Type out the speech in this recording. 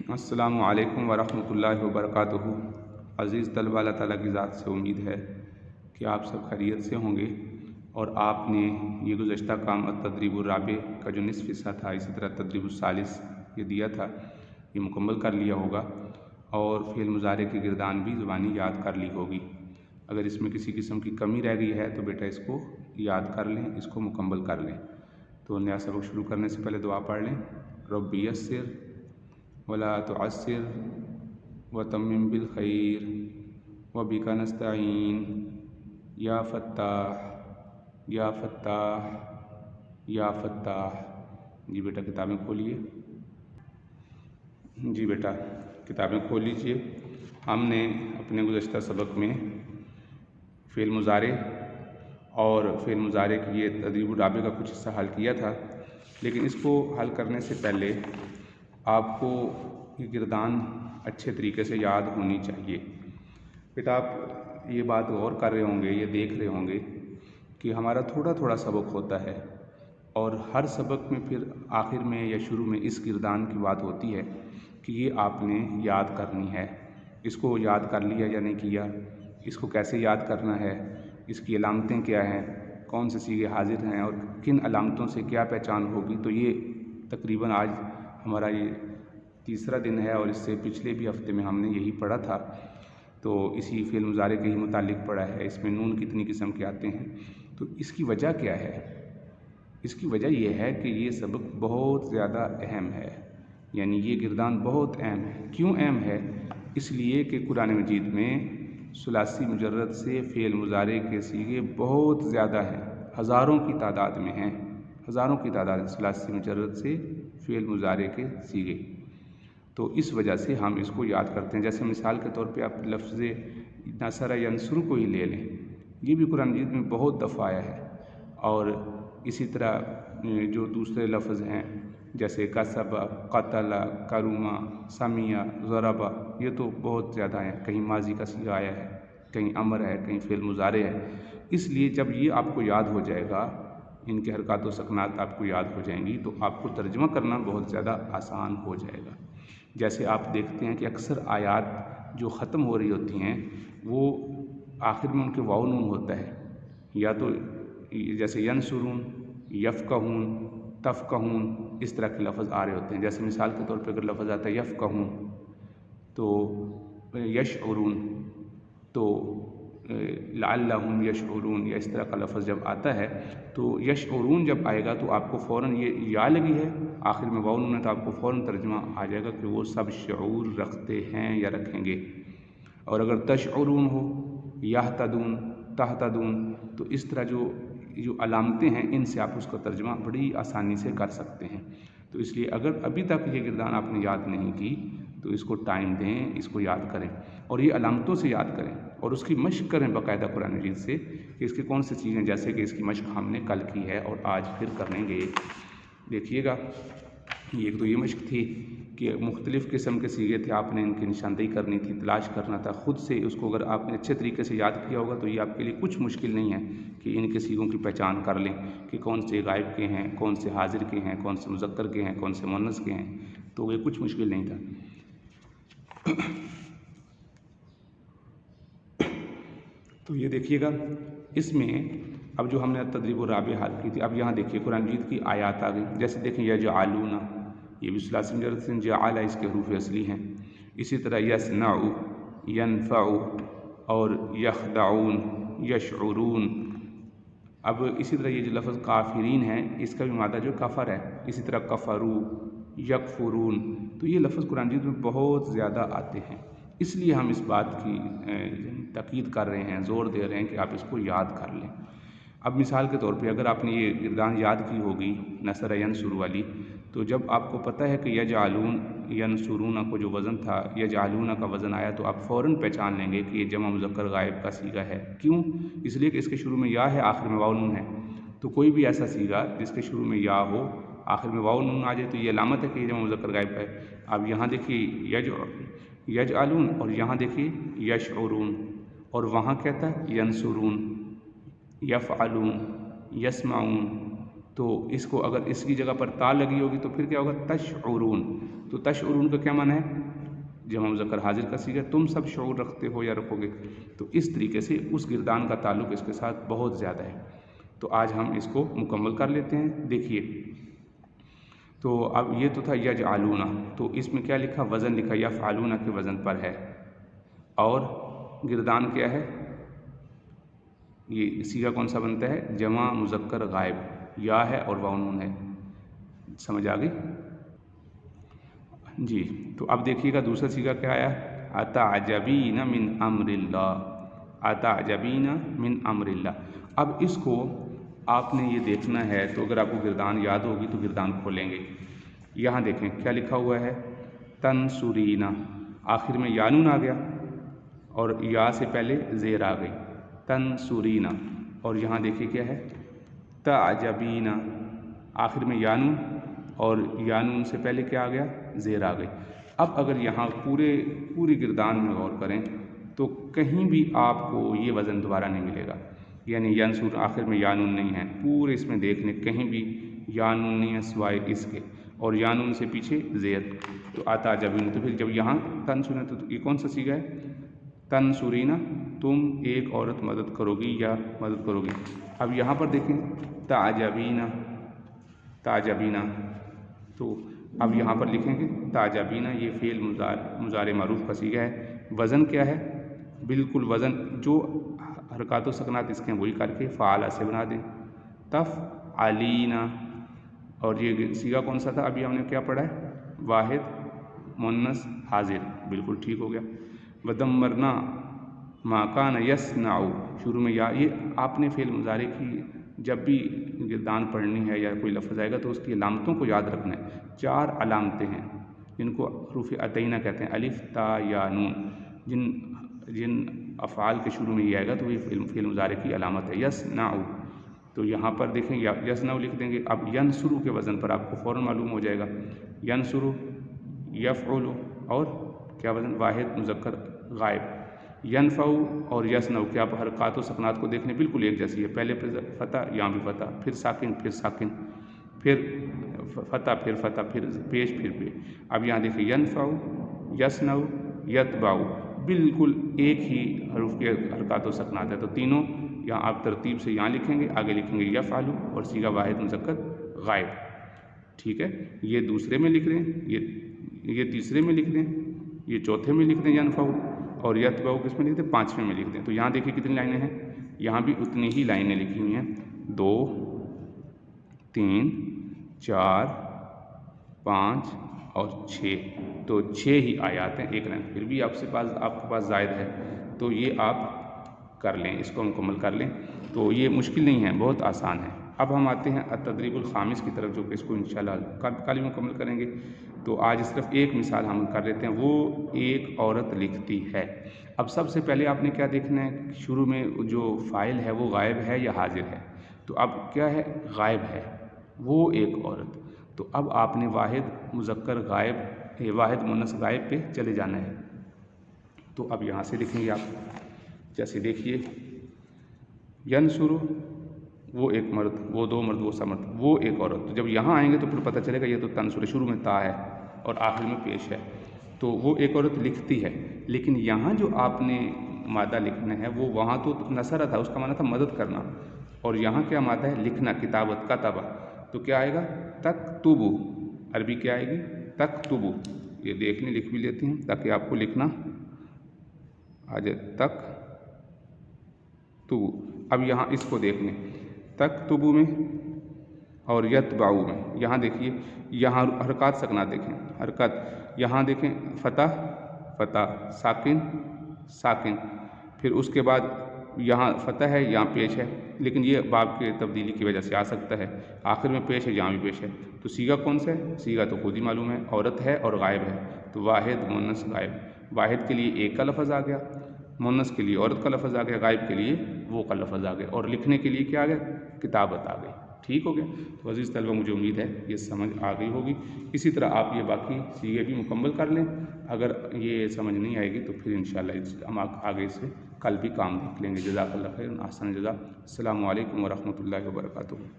अस्सलामु अलैकुम वरहमतुल्लाहि वबरकातुहू। अज़ीज़ तलबा, अल्लाह ताला की ज़ात से उम्मीद है कि आप सब खैरियत से होंगे और आपने ये गुज़श्ता काम तदरीबुर राबे का जो निस्फ़ हिस्सा था, इसी तरह तदरीबुर सालिस ये दिया था, ये मुकम्मल कर लिया होगा और फ़िल मुज़ारे की गिरदान भी ज़ुबानी याद कर ली होगी। अगर इसमें किसी किस्म की कमी रह गई है तो बेटा इसको याद कर लें, इसको मुकम्मल कर लें। तो नया सबक शुरू करने से पहले दुआ पढ़ लें। रब्बी यस्सिर वला तुअस्सिर व तम्मिम बिल खैर व बिका नस्तईन या फत्ताह या फत्ताह या फत्ताह। जी बेटा किताबें खोलिए। जी बेटा किताबें खोल लीजिए। हमने अपने गुज़श्ता सबक में फ़िल मुज़ारे और फ़िल मुज़ारे की ये तदरीबुर राबे का कुछ हिस्सा हल किया था, लेकिन इसको हल करने से पहले आपको ये गिरदान अच्छे तरीके से याद होनी चाहिए। बेटा आप ये बात गौर कर रहे होंगे, ये देख रहे होंगे कि हमारा थोड़ा थोड़ा सबक होता है और हर सबक में फिर आखिर में या शुरू में इस गिरदान की बात होती है कि ये आपने याद करनी है। इसको याद कर लिया या नहीं किया, इसको कैसे याद करना है, इसकी अलामतें क्या हैं, कौन से सीगे हाजिर हैं और किन अलामतों से क्या पहचान होगी। तो ये तकरीबन आज हमारा ये तीसरा दिन है और इससे पिछले भी हफ्ते में हमने यही पढ़ा था। तो इसी फ़िल मुज़ारे के ही मुतालिक पढ़ा है। इसमें नून कितनी किस्म के आते हैं, तो इसकी वजह क्या है? इसकी वजह यह है कि ये सबक बहुत ज़्यादा अहम है, यानी ये गिरदान बहुत अहम है। क्यों अहम है? इसलिए कि कुरान मजीद में सुलासी मुजर्रद से फ़िल मुज़ारे के सीगे बहुत ज़्यादा हैं, हज़ारों की तादाद में हैं, हज़ारों की तादाद है सुलासी मुजर्रद से फ़िल मुज़ारे के सीगे। तो इस वजह से हम इसको याद करते हैं। जैसे मिसाल के तौर पे आप लफ्ज़ नसर यंसुर को ही ले लें, ये भी कुरान मजीद में बहुत दफ़ा आया है। और इसी तरह जो दूसरे लफ्ज़ हैं जैसे कसब, क़तल, करुमा, समिया, ज़रबा, ये तो बहुत ज़्यादा हैं। कहीं माजी का सीगा आया है, कहीं अमर है, कहीं फ़िल मुज़ारे है। इसलिए जब ये आपको याद हो जाएगा, इनके हरकत व सकनात आपको याद हो जाएंगी, तो आपको तर्जुमा करना बहुत ज़्यादा आसान हो जाएगा। जैसे आप देखते हैं कि अक्सर आयात जो ख़त्म हो रही होती हैं वो आखिर में उनके वाव नून होता है, या तो जैसे यनसुरून, यफ़क़हून, तफ़क़हून, इस तरह के लफ्ज़ आ रहे होते हैं। जैसे मिसाल के तौर पे अगर लफ्ज़ आता है यफ़क़हून तो यशउरून, तो लअल्लहुम यशउरून, या इस तरह का लफ्ज़ जब आता है तो यशउरून जब आएगा तो आपको फ़ौरन ये या लगी है, आखिर में वाव नून है, तो आपको फ़ौरन तर्जुमा आ जाएगा कि वो सब शऊर रखते हैं या रखेंगे। और अगर तशउरून हो, यहतदून, तहतदून, तो इस तरह जो अलामतें हैं इनसे आप उसका तर्जुमा बड़ी आसानी से कर सकते हैं। तो इसलिए अगर अभी तक ये गिरदान आपने याद नहीं की तो इसको टाइम दें, इसको याद करें और ये अलामतों से याद करें और उसकी मशक़ करें बाकायदा कुरान मजीद से कि इसकी कौन सी चीज़ें, जैसे कि इसकी मशक़ हमने कल की है और आज फिर करेंगे। देखिएगा, एक तो ये मशक़ थी कि मुख्तलिफ़ किस्म के सीगे थे, आपने इनकी निशानदेही करनी थी, तलाश करना था खुद से। उसको अगर आपने अच्छे तरीके से याद किया होगा तो ये आपके लिए कुछ मुश्किल नहीं है कि इनके सीगों की पहचान कर लें कि कौन से गायब के हैं, कौन से हाजिर के हैं, कौन से मुज़क्कर के हैं, कौन से मुअन्नस के हैं। तो ये कुछ मुश्किल नहीं था। तो ये देखिएगा, इसमें अब जो हमने तदरीबुर राबे हाल की थी, अब यहाँ देखिए कुरान मजीद की आयत आ गई। जैसे देखें यजअलूना, ये भी सुलासी मुजर्रद से जअल, इसके हरूफ असली हैं। इसी तरह यसनउ, यनफ़उ और यख़दऊन, यशउरून। अब इसी तरह ये जो लफ्ज़ काफिरीन है इसका भी मादा जो कफ़र है। इसी तरह कफ़रू, यकफ़ुरून, तो ये लफ्ज़ कुरान मजीद में बहुत ज़्यादा आते हैं। इसलिए हम इस बात की ताकीद कर रहे हैं, ज़ोर दे रहे हैं कि आप इसको याद कर लें। अब मिसाल के तौर पे अगर आपने ये गिरदान याद की होगी नसर यनसुर वाली, तो जब आपको पता है कि यजअलून यनसुरूना को जो वज़न था, यजअलूना का वज़न आया, तो आप फ़ौरन पहचान लेंगे कि ये जमा मुज़क्कर गायब का सीगा है। क्यों? इसलिए कि इसके शुरू में या है, आखिर में वाव नून है। तो कोई भी ऐसा सीगा जिसके शुरू में या हो, आखिर में वाव नून आ जाए, तो ये अलामत है कि ये जमा मुज़क्कर गायब है। अब यहाँ देखिए यजअलून और यहाँ देखिए यशउरून, और वहाँ क्या था? यनसुरून, यफ़अलून, यस्माऊन, تو اس کو اگر اس کی جگہ پر تا لگی ہوگی تو پھر کیا ہوگا تشعرون. تو تشعرون کا کیا معنی ہے؟ جمع مذکر حاضر کا صیغہ. تم سب شعور رکھتے ہو یا رکھو گے. تو اس طریقے سے اس گردان کا تعلق اس کے ساتھ بہت زیادہ ہے. تو آج ہم اس کو مکمل کر لیتے ہیں. دیکھیے تو اب یہ تو تھا یجعلون. تو اس میں کیا لکھا؟ وزن لکھا یفعلون کے وزن پر ہے. اور گردان کیا ہے؟ یہ صیغہ کون سا بنتا ہے؟ جمع مذکر غائب. یا ہے اور واو نون ہے. سمجھ آ گئی؟ جی. تو اب دیکھیے گا دوسرا صیغہ کیا آیا؟ اتعجبین من امر اللہ. اتعجبین من امر اللہ. اب اس کو آپ نے یہ دیکھنا ہے تو اگر آپ کو گردان یاد ہوگی تو گردان کھولیں گے. یہاں دیکھیں کیا لکھا ہوا ہے؟ تنصرین. آخر میں یا نون آ گیا اور یا سے پہلے زیر آ گئی. تنصرین. اور یہاں دیکھیے کیا ہے؟ تعجبین. آخر میں یا نون اور یا نون سے پہلے کیا آ گیا؟ زیر آ گئی. اب اگر یہاں پوری گردان میں غور کریں تو کہیں بھی آپ کو یہ وزن دوبارہ نہیں ملے گا. یعنی ینصر آخر میں یا نون نہیں ہے. پورے اس میں دیکھ لیں کہیں بھی یا نون نہیں ہے سوائے اس کے، اور یا نون سے پیچھے زیر. تو اتعجبین. تو پھر جب یہاں تنصرین تو یہ کون سا صیغہ ہے؟ تنصرین. تم ایک عورت مدد کرو گی یا مدد کرو گی. اب یہاں پر دیکھیں تعجبین. تعجبین. تو اب یہاں پر لکھیں گے تعجبین. یہ فعل مضارع معروف کا صیغہ ہے. وزن کیا ہے؟ بالکل وزن جو حرکات و سکنات اس کے ہیں وہی کر کے فعال سے بنا دیں. تفعلین. اور یہ صیغہ کون سا تھا؟ ابھی ہم نے کیا پڑھا ہے؟ واحد مؤنث حاضر. بالکل ٹھیک ہو گیا. ودمرنا ما کان یصنع. شروع میں یا. یہ آپ نے فعل مضارع کی جب بھی گردان پڑھنی ہے یا کوئی لفظ آئے گا تو اس کی علامتوں کو یاد رکھنا ہے. 4 علامتیں ہیں جن کو حروف عطینہ کہتے ہیں. الف تا یا نون. جن افعال کے شروع میں یہ آئے گا تو یہ فعل مضارع کی علامت ہے. یصنع. تو یہاں پر دیکھیں یصنع لکھ دیں گے. اب ینصر کے وزن پر آپ کو فوراً معلوم ہو جائے گا. ینصر، یفعل اور کیا وزن؟ واحد مذکر غائب. ینفع اور یصنع کیا آپ حرکات و سکنات کو دیکھنے بالکل ایک جیسی ہے. پہلے فتح، یہاں بھی فتح، پھر ساکن، پھر ساکن، پھر فتح، پھر فتح، پھر پیش، پھر پیش. اب یہاں دیکھیں ینفع، یصنع، یتبع. بالکل ایک ہی حروف کے حرکات و سکنات ہے. تو تینوں یہاں آپ ترتیب سے یہاں لکھیں گے. آگے لکھیں گے یفعل اور صیغہ واحد مذکر غائب. ٹھیک ہے. یہ دوسرے میں لکھ دیں، یہ تیسرے میں لکھ دیں، یہ چوتھے میں لکھ دیں ینفع، اور یتبع کس میں لکھ دیں؟ 5ویں میں لکھ دیں. تو یہاں دیکھیے کتنی لائنیں ہیں. یہاں بھی اتنی ہی لائنیں لکھی ہوئی ہیں. 2 3 4 5 اور 6. تو 6 ہی آیات ہیں ایک لائن. پھر بھی آپ کے پاس زائد ہے تو یہ آپ کر لیں، اس کو مکمل کر لیں. تو یہ مشکل نہیں ہے، بہت آسان ہے. اب ہم آتے ہیں التدریب الخامس کی طرف جو کہ اس کو انشاءاللہ کل مکمل کریں گے. تو آج صرف ایک مثال ہم کر لیتے ہیں. وہ ایک عورت لکھتی ہے. اب سب سے پہلے آپ نے کیا دیکھنا ہے؟ شروع میں جو فاعل ہے وہ غائب ہے یا حاضر ہے. تو اب کیا ہے؟ غائب ہے. وہ ایک عورت. تو اب آپ نے واحد مذکر غائب، واحد مؤنث غائب پہ چلے جانا ہے. تو اب یہاں سے لکھیں گے آپ. جیسے دیکھیے ینصر وہ ایک مرد، وہ 2 مرد، وہ سا مرد، وہ ایک عورت. تو جب یہاں آئیں گے تو پھر پتہ چلے گا یہ تو تنصر شروع میں تا ہے اور آخر میں پیش ہے. تو وہ ایک عورت لکھتی ہے. لیکن یہاں جو آپ نے مادہ لکھنا ہے وہ وہاں تو نصرہ تھا، اس کا معنی تھا مدد کرنا. اور یہاں کیا مادہ ہے؟ لکھنا، کتابت، کتبہ. تو کیا آئے گا؟ تکتب. عربی کیا آئے گی؟ تکتب. یہ دیکھ لیں، لکھ بھی لیتے ہیں تاکہ آپ کو لکھنا آ جائے. تک تو اب یہاں اس کو دیکھ لیں. تکتب میں اور یتبع میں. یہاں دیکھیے یہاں حرکات سکنات دیکھیں. حرکت یہاں دیکھیں فتح، فتح، ساکن، ساکن. پھر اس کے بعد یہاں فتح ہے، یہاں پیش ہے. لیکن یہ باب کے تبدیلی کی وجہ سے آ سکتا ہے. آخر میں پیش ہے، یہاں بھی پیش ہے. تو صیغہ کون سا ہے؟ صیغہ تو خود ہی معلوم ہے، عورت ہے اور غائب ہے. تو واحد مؤنث غائب. واحد کے لیے ایک کا لفظ آ گیا، مؤنث کے لیے عورت کا لفظ آ گیا، غائب کے لیے وہ کا لفظ آ گیا، اور لکھنے کے لیے کیا آ گیا؟ کتابت آ گئی. ٹھیک ہو گیا. تو عزیز طلبہ مجھے امید ہے یہ سمجھ آ گئی ہوگی. اسی طرح آپ یہ باقی صیغے بھی مکمل کر لیں. اگر یہ سمجھ نہیں آئے گی تو پھر انشاءاللہ ہم آگے سے کل بھی کام دیکھ لیں گے. جزاک اللہ خیر، احسن الجزاء. السلام علیکم ورحمۃ اللہ وبرکاتہ.